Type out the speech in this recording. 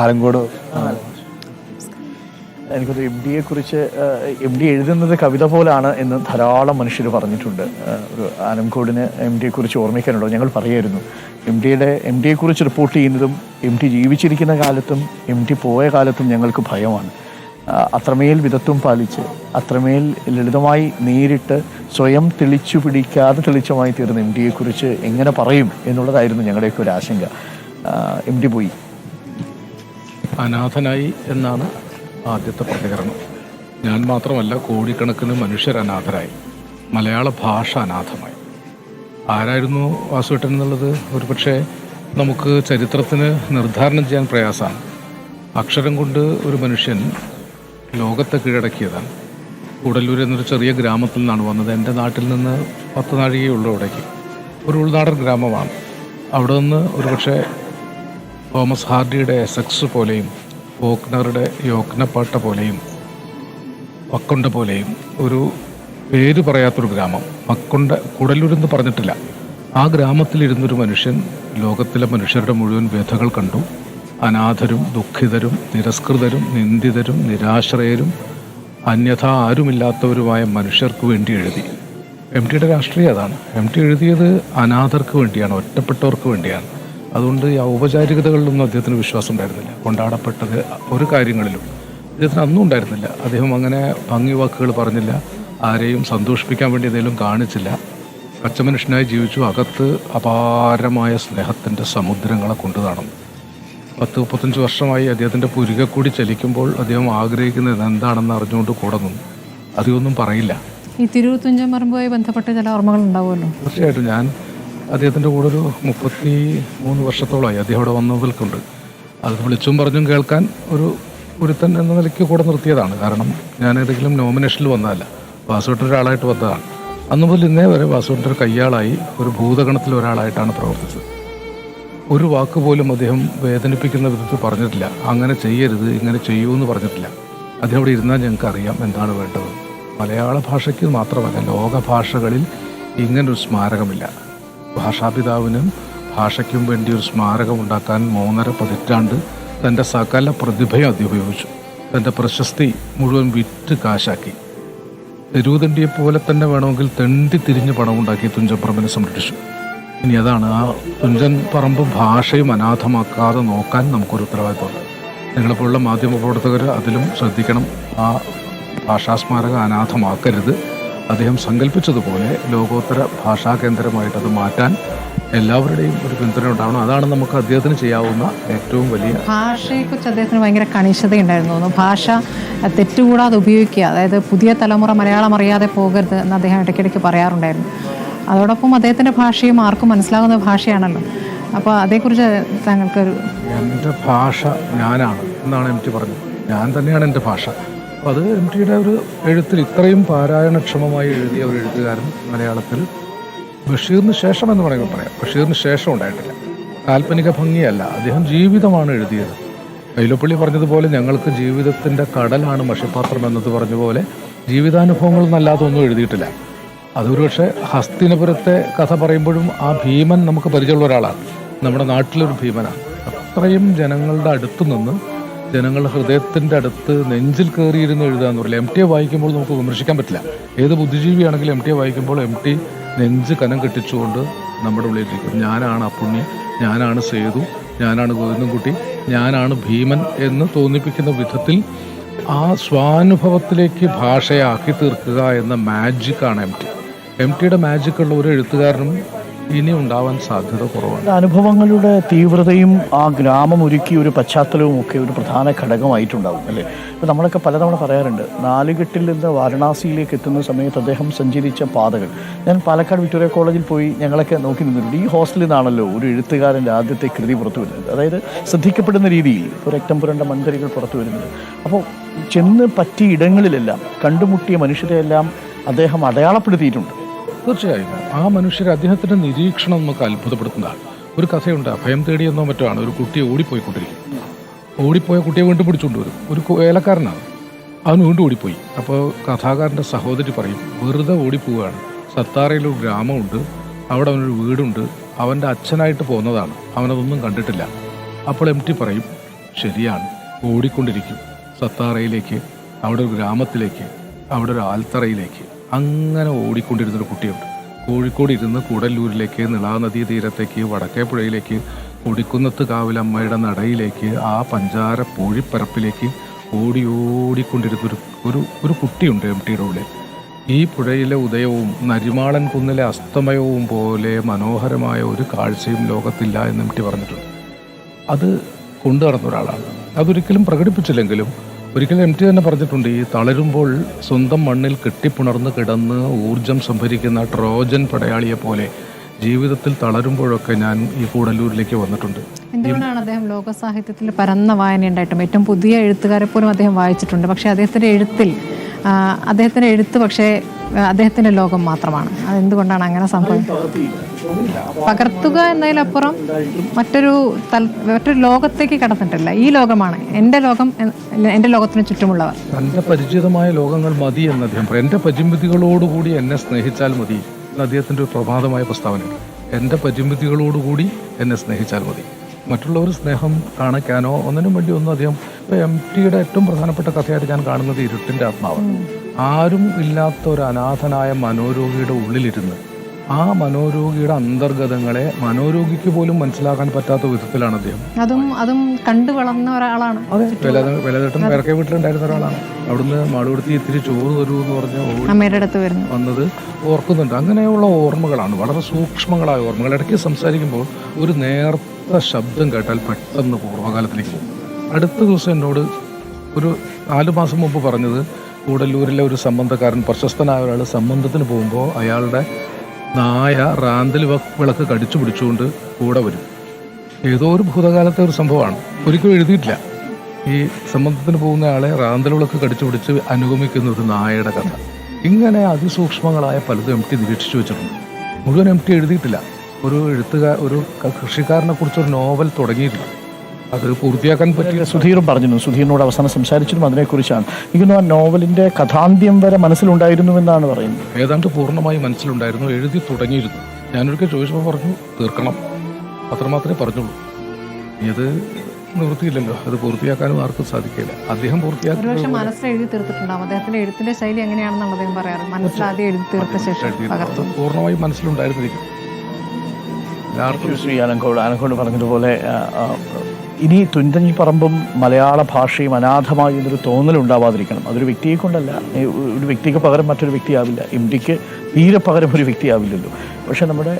ആലങ്കോട് എനിക്കൊരു M D എഴുതുന്നത് കവിത പോലാണ് എന്ന് ധാരാളം മനുഷ്യർ പറഞ്ഞിട്ടുണ്ട്. ഒരു ആലങ്കോടിന് എം ഡിയെക്കുറിച്ച് ഓർമ്മിക്കാനുണ്ടോ? ഞങ്ങൾ പറയായിരുന്നു എം ഡിയെക്കുറിച്ച് റിപ്പോർട്ട് ചെയ്യുന്നതും എം ഡി ജീവിച്ചിരിക്കുന്ന കാലത്തും എം ഡി പോയ കാലത്തും ഞങ്ങൾക്ക് ഭയമാണ്. അത്രമേൽ വിദഗ്ധം പാലിച്ച് അത്രമേൽ ലളിതമായി നേരിട്ട് സ്വയം തെളിച്ചു പിടിക്കാതെ തെളിച്ചമായി തീർന്ന എം ഡിയെക്കുറിച്ച് എങ്ങനെ പറയും എന്നുള്ളതായിരുന്നു ഞങ്ങളുടെയൊക്കെ ഒരു ആശങ്ക. എം ഡി പോയി, അനാഥനായി എന്നാണ് ആദ്യത്തെ പ്രതികരണം. ഞാൻ മാത്രമല്ല, കോടിക്കണക്കിന് മനുഷ്യർ അനാഥരായി. മലയാള ഭാഷ അനാഥമായി. ആരായിരുന്നു വാസുവേട്ടൻ എന്നുള്ളത് ഒരുപക്ഷെ നമുക്ക് ചരിത്രത്തിന് നിർദ്ധാരണം ചെയ്യാൻ പ്രയാസമാണ്. അക്ഷരം കൊണ്ട് ഒരു മനുഷ്യൻ ലോകത്തെ കീഴടക്കിയതാണ്. കൂടല്ലൂർ എന്നൊരു ചെറിയ ഗ്രാമത്തിൽ നിന്നാണ് വന്നത്. എൻ്റെ നാട്ടിൽ നിന്ന് 10 നാഴികയുള്ളൂ അവിടേക്ക്. ഒരു ഉൾനാടൻ ഗ്രാമമാണ്. അവിടെ നിന്ന് ഒരുപക്ഷെ തോമസ് ഹാർഡിയുടെ എസെക്സ് പോലെയും ഫോക്നറുടെ യോഗ്നപ്പാട്ട പോലെയും മക്കൊണ്ട പോലെയും ഒരു പേര് പറയാത്തൊരു ഗ്രാമം. കൂടല്ലൂരെന്ന് പറഞ്ഞിട്ടില്ല. ആ ഗ്രാമത്തിലിരുന്നൊരു മനുഷ്യൻ ലോകത്തിലെ മനുഷ്യരുടെ മുഴുവൻ വ്യഥകൾ കണ്ടു. അനാഥരും ദുഃഖിതരും തിരസ്കൃതരും നിന്ദിതരും നിരാശ്രയരും അന്യഥ ആരുമില്ലാത്തവരുമായ മനുഷ്യർക്ക് വേണ്ടി എഴുതി. എം ടിയുടെ രാഷ്ട്രീയം അതാണ്. എം ടി എഴുതിയത് അനാഥർക്ക് വേണ്ടിയാണ്, ഒറ്റപ്പെട്ടവർക്ക് വേണ്ടിയാണ്. അതുകൊണ്ട് ഈ ഔപചാരികതകളിലൊന്നും അദ്ദേഹത്തിന് വിശ്വാസം ഉണ്ടായിരുന്നില്ല. കൊണ്ടാടപ്പെട്ടത് ഒരു കാര്യങ്ങളിലും അദ്ദേഹത്തിന് അന്നും ഉണ്ടായിരുന്നില്ല. അദ്ദേഹം അങ്ങനെ ഭംഗി വാക്കുകൾ പറഞ്ഞില്ല. ആരെയും സന്തോഷിപ്പിക്കാൻ വേണ്ടി എന്തെങ്കിലും കാണിച്ചില്ല. പച്ചമനുഷ്യനായി ജീവിച്ചു. അകത്ത് അപാരമായ സ്നേഹത്തിൻ്റെ സമുദ്രങ്ങളെ കൊണ്ടു നടന്നു. 10-35 വർഷമായി അദ്ദേഹത്തിൻ്റെ പുരിക കൂടി ചലിക്കുമ്പോൾ അദ്ദേഹം ആഗ്രഹിക്കുന്നത് എന്താണെന്ന് അറിഞ്ഞുകൊണ്ട് കൂടെ നിന്നു. അതൊന്നും പറയില്ല. ഈ തിരൂർ തുഞ്ചൻ പറമ്പുമായി ബന്ധപ്പെട്ട ചില ഓർമ്മകൾ ഉണ്ടാവുമല്ലോ. തീർച്ചയായിട്ടും ഞാൻ അദ്ദേഹത്തിൻ്റെ കൂടെ ഒരു 33 വർഷത്തോളമായി അദ്ദേഹം അവിടെ വന്നതിൽക്കുണ്ട്. അത് വിളിച്ചും പറഞ്ഞും കേൾക്കാൻ ഒരുത്തൻ എന്ന നിലയ്ക്ക് കൂടെ നിർത്തിയതാണ്. കാരണം ഞാൻ ഏതെങ്കിലും നോമിനേഷനിൽ വന്നതല്ല, വാസുവേട്ടൻ ഒരാളായിട്ട് വന്നതാണ്. അന്നു മുതൽ ഇന്നേ വരെ വാസുവേട്ടൻ ഒരു കയ്യാളായി, ഒരു ഭൂതഗണത്തിൽ ഒരാളായിട്ടാണ് പ്രവർത്തിച്ചത്. ഒരു വാക്ക് പോലും അദ്ദേഹം വേദനിപ്പിക്കുന്ന വിധത്തിൽ പറഞ്ഞിട്ടില്ല. അങ്ങനെ ചെയ്യരുത്, ഇങ്ങനെ ചെയ്യൂ എന്ന് പറഞ്ഞിട്ടില്ല. അദ്ദേഹം അവിടെ ഇരുന്നാൽ ഞങ്ങൾക്ക് അറിയാം എന്താണ് വേണ്ടത്. മലയാള ഭാഷയ്ക്ക് മാത്രമല്ല, ലോക ഭാഷകളിൽ ഇങ്ങനൊരു സ്മാരകമില്ല. ഭാഷാപിതാവിനും ഭാഷയ്ക്കും വേണ്ടി ഒരു സ്മാരകം ഉണ്ടാക്കാൻ 3.5 പതിറ്റാണ്ട് തൻ്റെ സകല പ്രതിഭയും അദ്ദേഹം ഉപയോഗിച്ചു. തൻ്റെ പ്രശസ്തി മുഴുവൻ വിറ്റ് കാശാക്കി. തെരുവുതണ്ടിയെപ്പോലെ തന്നെ വേണമെങ്കിൽ തെണ്ടി തിരിഞ്ഞ് പണമുണ്ടാക്കി തുഞ്ചൻ പറമ്പിനെ സംരക്ഷിച്ചു. ഇനി അതാണ് ആ തുഞ്ചൻ പറമ്പ് ഭാഷയും അനാഥമാക്കാതെ നോക്കാൻ നമുക്കൊരു ഉത്തരവാദിത്വമുണ്ട്. നിങ്ങളെപ്പോലുള്ള മാധ്യമ പ്രവർത്തകർ അതിലും ശ്രദ്ധിക്കണം. ആ ഭാഷാസ്മാരകം അനാഥമാക്കരുത്. അദ്ദേഹം സങ്കല്പിച്ചതുപോലെ ലോകോത്തര ഭാഷാ കേന്ദ്രമായിട്ട് അത് മാറ്റാൻ എല്ലാവരുടെയും ഒരു പിന്തുണ ഉണ്ടാവണം. അതാണ് നമുക്ക് അദ്ദേഹത്തിന് ചെയ്യാവുന്ന ഏറ്റവും വലിയ. ഭാഷയെക്കുറിച്ച് അദ്ദേഹത്തിന് ഭയങ്കര കണിശതയുണ്ടായിരുന്നു. ഭാഷ തെറ്റുകൂടാതെ ഉപയോഗിക്കുക, അതായത് പുതിയ തലമുറ മലയാളം അറിയാതെ പോകരുത് എന്ന് അദ്ദേഹം ഇടയ്ക്കിടയ്ക്ക് പറയാറുണ്ടായിരുന്നു. അതോടൊപ്പം അദ്ദേഹത്തിൻ്റെ ഭാഷയും ആർക്കും മനസ്സിലാകുന്ന ഭാഷയാണല്ലോ. അപ്പോൾ അതേക്കുറിച്ച് താങ്കൾക്കൊരു. എൻ്റെ ഭാഷ ഞാനാണ് എന്നാണ് എം ടി പറഞ്ഞത്. ഞാൻ തന്നെയാണ് എൻ്റെ ഭാഷ. അപ്പോൾ അത് എം ടിയുടെ ഒരു എഴുത്തിൽ ഇത്രയും പാരായണക്ഷമമായി എഴുതിയ ഒരു എഴുത്തുകാരൻ മലയാളത്തിൽ ബഷീറിന് ശേഷം എന്ന് വേണമെങ്കിൽ പറയാം. ബഷീറിന് ശേഷം ഉണ്ടായിട്ടില്ല. കാൽപ്പനിക ഭംഗിയല്ല, അദ്ദേഹം ജീവിതമാണ് എഴുതിയത്. വൈലോപ്പിള്ളി പറഞ്ഞതുപോലെ ഞങ്ങൾക്ക് ജീവിതത്തിൻ്റെ കടലാണ് മഷിപ്പാത്രം എന്നത് പറഞ്ഞതുപോലെ ജീവിതാനുഭവങ്ങളൊന്നല്ലാതെ ഒന്നും എഴുതിയിട്ടില്ല. അതൊരു പക്ഷേ ഹസ്തിനപുരത്തെ കഥ പറയുമ്പോഴും ആ ഭീമൻ നമുക്ക് പരിചയമുള്ള ഒരാളാണ്. നമ്മുടെ നാട്ടിലൊരു ഭീമനാണ്. അത്രയും ജനങ്ങളുടെ അടുത്ത് നിന്ന്, ജനങ്ങളുടെ ഹൃദയത്തിൻ്റെ അടുത്ത് നെഞ്ചിൽ കയറിയിരുന്ന് എഴുതുക എന്ന് പറയില്ല. എം ടിയെ വായിക്കുമ്പോൾ നമുക്ക് വിമർശിക്കാൻ പറ്റില്ല. ഏത് ബുദ്ധിജീവിയാണെങ്കിലും എം ടിയെ വായിക്കുമ്പോൾ എം ടി നെഞ്ച് കനം കെട്ടിച്ചുകൊണ്ട് നമ്മുടെ ഉള്ളിലിരിക്കും. ഞാനാണ് അപ്പുണ്ണി, ഞാനാണ് സേതു, ഞാനാണ് ഗോവിന്ദൻകുട്ടി, ഞാനാണ് ഭീമൻ എന്ന് തോന്നിപ്പിക്കുന്ന വിധത്തിൽ ആ സ്വാനുഭവത്തിലേക്ക് ഭാഷയെ ആക്കി തീർക്കുക എന്ന മാജിക്കാണ് എം ടി. എം ടിയുടെ മാജിക്കുള്ള ഒരു എഴുത്തുകാരനും ഇനി ഉണ്ടാവാൻ സാധ്യത കുറവാണ്. അനുഭവങ്ങളുടെ തീവ്രതയും ആ ഗ്രാമം ഒരുക്കിയ ഒരു പശ്ചാത്തലവും ഒക്കെ ഒരു പ്രധാന ഘടകമായിട്ടുണ്ടാവും അല്ലേ? ഇപ്പോൾ നമ്മളൊക്കെ പലതവണ പറയാറുണ്ട്, നാലുകെട്ടിൽ നിന്ന് വാരണാസിയിലേക്ക് എത്തുന്ന സമയത്ത് അദ്ദേഹം സഞ്ചരിച്ച പാതകൾ. ഞാൻ പാലക്കാട് വിക്ടോറിയ കോളേജിൽ പോയി ഞങ്ങളൊക്കെ നോക്കി നിന്നിട്ടുണ്ട്. ഈ ഹോസ്റ്റലിൽ നിന്നാണല്ലോ ഒരു എഴുത്തുകാരൻ്റെ ആദ്യത്തെ കൃതി പുറത്തു വരുന്നത്. അതായത് ശ്രദ്ധിക്കപ്പെടുന്ന രീതിയിൽ ഒരു രക്തം പുരണ്ട മൺതരികൾ പുറത്തു വരുന്നത്. അപ്പോൾ ചെന്ന് പറ്റിയ ഇടങ്ങളിലെല്ലാം കണ്ടുമുട്ടിയ മനുഷ്യരെയെല്ലാം അദ്ദേഹം അടയാളപ്പെടുത്തിയിട്ടുണ്ട്. തീർച്ചയായും ആ മനുഷ്യർ, അദ്ദേഹത്തിൻ്റെ നിരീക്ഷണം നമുക്ക് അത്ഭുതപ്പെടുത്തുന്നതാണ്. ഒരു കഥയുണ്ട്, അഭയം തേടിയെന്നോ മറ്റോ ആണ്. ഒരു കുട്ടിയെ ഓടിപ്പോയിക്കൊണ്ടിരിക്കും. ഓടിപ്പോയ കുട്ടിയെ വീണ്ടും പിടിച്ചുകൊണ്ടുവരും. ഒരു വേലക്കാരനാണ്, അവൻ വീണ്ടും ഓടിപ്പോയി. അപ്പോൾ കഥാകാരൻ്റെ സഹോദരി പറയും, വെറുതെ ഓടിപ്പോവുകയാണ്. സത്താറയിലൊരു ഗ്രാമമുണ്ട്, അവിടെ അവനൊരു വീടുണ്ട്, അവൻ്റെ അച്ഛനായിട്ട് പോകുന്നതാണ്, അവനതൊന്നും കണ്ടിട്ടില്ല. അപ്പോൾ എം ടി പറയും, ശരിയാണ്, ഓടിക്കൊണ്ടിരിക്കും. സത്താറയിലേക്ക്, അവിടെ ഒരു ഗ്രാമത്തിലേക്ക്, അവിടെ ഒരു ആൽത്തറയിലേക്ക്, അങ്ങനെ ഓടിക്കൊണ്ടിരുന്നൊരു കുട്ടിയുണ്ട്. കോഴിക്കോട് ഇരുന്ന് കൂടല്ലൂരിലേക്ക്, നിളാനദീ തീരത്തേക്ക്, വടക്കേപ്പുഴയിലേക്ക്, കൊടിക്കുന്നത്ത് കാവിലമ്മയുടെ നടയിലേക്ക്, ആ പഞ്ചാര പൂഴിപ്പരപ്പിലേക്ക് ഓടിക്കൊണ്ടിരുന്നൊരു ഒരു കുട്ടിയുണ്ട് എം ടിയുടെ ഉള്ളിൽ. ഈ പുഴയിലെ ഉദയവും നരിമാളൻ കുന്നിലെ അസ്തമയവും പോലെ മനോഹരമായ ഒരു കാഴ്ചയും ലോകത്തില്ല എന്ന് എം ടി പറഞ്ഞിട്ടുണ്ട്. അത് കൊണ്ടു നടന്ന ഒരാളാണ്. അതൊരിക്കലും പ്രകടിപ്പിച്ചില്ലെങ്കിലും ഒരിക്കലും എം ടി തന്നെ പറഞ്ഞിട്ടുണ്ട്, ഈ തളരുമ്പോൾ സ്വന്തം മണ്ണിൽ കെട്ടിപ്പുണർന്ന് കിടന്ന് ഊർജം സംഭരിക്കുന്ന ട്രോജൻ പടയാളിയെ പോലെ ജീവിതത്തിൽ തളരുമ്പോഴൊക്കെ ഞാൻ ഈ കൂടല്ലൂരിലേക്ക് വന്നിട്ടുണ്ട്. എന്തുകൊണ്ടാണ് അദ്ദേഹം ലോക സാഹിത്യത്തിൽ പരന്ന വായന ഉണ്ടായിട്ടും ഏറ്റവും പുതിയ എഴുത്തുകാരെ പോലും അദ്ദേഹം വായിച്ചിട്ടുണ്ട്, പക്ഷേ അദ്ദേഹത്തിൻ്റെ എഴുത്ത് പക്ഷേ അദ്ദേഹത്തിൻ്റെ ലോകം മാത്രമാണ്. അതെന്തുകൊണ്ടാണ് അങ്ങനെ സംഭവിക്കുന്നത്? പകർത്തുക എന്നതിലപ്പുറം മറ്റൊരു ലോകത്തേക്ക് കടന്നിട്ടില്ല. ഈ ലോകമാണ് എൻ്റെ ലോകം, എൻ്റെ ലോകത്തിന് ചുറ്റുമുള്ളവർ. തൻ്റെ പരിചിതമായ ലോകങ്ങൾ മതി എന്ന് അദ്ദേഹം പറയും. എൻ്റെ പരിമിതികളോടുകൂടി എന്നെ സ്നേഹിച്ചാൽ മതി എന്ന് അദ്ദേഹത്തിൻ്റെ ഒരു പ്രഭാതമായ പ്രസ്താവനയാണ്. എൻ്റെ പരിമിതികളോടുകൂടി എന്നെ സ്നേഹിച്ചാൽ മതി. മറ്റുള്ളവർ സ്നേഹം കാണിക്കാനോ ഒന്നിനും വേണ്ടി ഒന്നും അദ്ദേഹം. ഇപ്പോൾ എം ടിയുടെ ഏറ്റവും പ്രധാനപ്പെട്ട കഥയായിട്ട് ഞാൻ കാണുന്നത് ഇരുട്ടിൻ്റെ ആത്മാവ്. ആരും ഇല്ലാത്ത ഒരു അനാഥനായ മനോരോഗിയുടെ ഉള്ളിലിരുന്ന് ആ മനോരോഗിയുടെ അന്തർഗതങ്ങളെ മനോരോഗിക്ക് പോലും മനസ്സിലാക്കാൻ പറ്റാത്ത വിധത്തിലാണ് അദ്ദേഹം. അതും കണ്ടു വളർന്ന ഒരാളാണ്. അതെ, വിലതേട്ടൻ വേറെ വീട്ടിലുണ്ടായിരുന്ന ഒരാളാണ്. അവിടുന്ന് മാടുകൊടുത്തി ഇത്തിരി ചോറ് തരൂ എന്ന് പറഞ്ഞ് അമ്മയുടെ അടുത്ത് വന്നത് ഓർക്കുന്നുണ്ട്. അങ്ങനെയുള്ള ഓർമ്മകളാണ്, വളരെ സൂക്ഷ്മങ്ങളായ ഓർമ്മകൾ. ഇടയ്ക്ക് സംസാരിക്കുമ്പോൾ ഒരു നേർത്ത ശബ്ദം കേട്ടാൽ പെട്ടെന്ന് പൂർവ്വകാലത്തിലേക്ക് പോകും. അടുത്ത ദിവസം എന്നോട് ഒരു 4 മാസം മുമ്പ് പറഞ്ഞത്, കൂടല്ലൂരിലെ ഒരു സംബന്ധക്കാരൻ, പ്രശസ്തനായ ഒരാൾ സംബന്ധത്തിന് പോകുമ്പോൾ അയാളുടെ നായ റാന്തൽ വിളക്ക് കടിച്ചു പിടിച്ചുകൊണ്ട് കൂടെ വരും. ഏതോ ഒരു ഭൂതകാലത്തെ ഒരു സംഭവമാണ്, ഒരിക്കലും എഴുതിയിട്ടില്ല. ഈ സംബന്ധത്തിന് പോകുന്ന ആളെ റാന്തൽ വിളക്ക് കടിച്ചു പിടിച്ച് അനുഗമിക്കുന്ന ഒരു നായയുടെ കഥ. ഇങ്ങനെ അതിസൂക്ഷ്മങ്ങളായ പലതും എം ടി നിരീക്ഷിച്ചു വെച്ചിട്ടുണ്ട്. മുഴുവൻ എം ടി എഴുതിയിട്ടില്ല. ഒരു കൃഷിക്കാരനെ കുറിച്ചൊരു നോവൽ തുടങ്ങിയിട്ടില്ല. അത് പൂർത്തിയാക്കാൻ പറ്റിയ. സുധീറും പറഞ്ഞിരുന്നു, സുധീറിനോട് അവസാനം സംസാരിച്ചതും അതിനെക്കുറിച്ചാണ്. എനിക്ക് ആ നോവലിൻ്റെ കഥാന്ത്യം വരെ മനസ്സിലുണ്ടായിരുന്നുവെന്നാണ് പറയുന്നത്. ഏതാണ്ട് പൂർണ്ണമായി മനസ്സിലുണ്ടായിരുന്നു, എഴുതി തുടങ്ങിയിരുന്നു. ഞാനൊരിക്കൽ ചോദിച്ചപ്പോൾ പറഞ്ഞു തീർക്കണം, അത്രമാത്രമേ പറഞ്ഞുള്ളൂ. ഇത് നിവൃത്തിയില്ലല്ലോ, അത് പൂർത്തിയാക്കാനും ആർക്കും സാധിക്കില്ല. അദ്ദേഹം പൂർത്തിയാക്കി മനസ്സിൽ എഴുതി തീർത്തിട്ടുണ്ടാവും. അദ്ദേഹത്തിന്റെ എഴുത്തിന്റെ ശൈലി എങ്ങനെയാണെന്നുള്ള അദ്ദേഹം പറയാറ്. മനസ്സിലാദ്യം എഴുതി തീർത്ത ശേഷം പൂർണ്ണമായി മനസ്സിലുണ്ടായിരുന്നിരിക്കും. ശ്രീ ആലങ്കോട് പറഞ്ഞതുപോലെ ഇനി തുഞ്ചൻപറമ്പും മലയാള ഭാഷയും അനാഥമായി എന്നൊരു തോന്നലുണ്ടാവാതിരിക്കണം. അതൊരു വ്യക്തിയെ കൊണ്ടല്ല, ഒരു വ്യക്തിക്ക് പകരം മറ്റൊരു വ്യക്തിയാവില്ല. എം ടിക്ക് തീരെ പകരം ഒരു വ്യക്തിയാവില്ലല്ലോ. പക്ഷെ നമ്മുടെ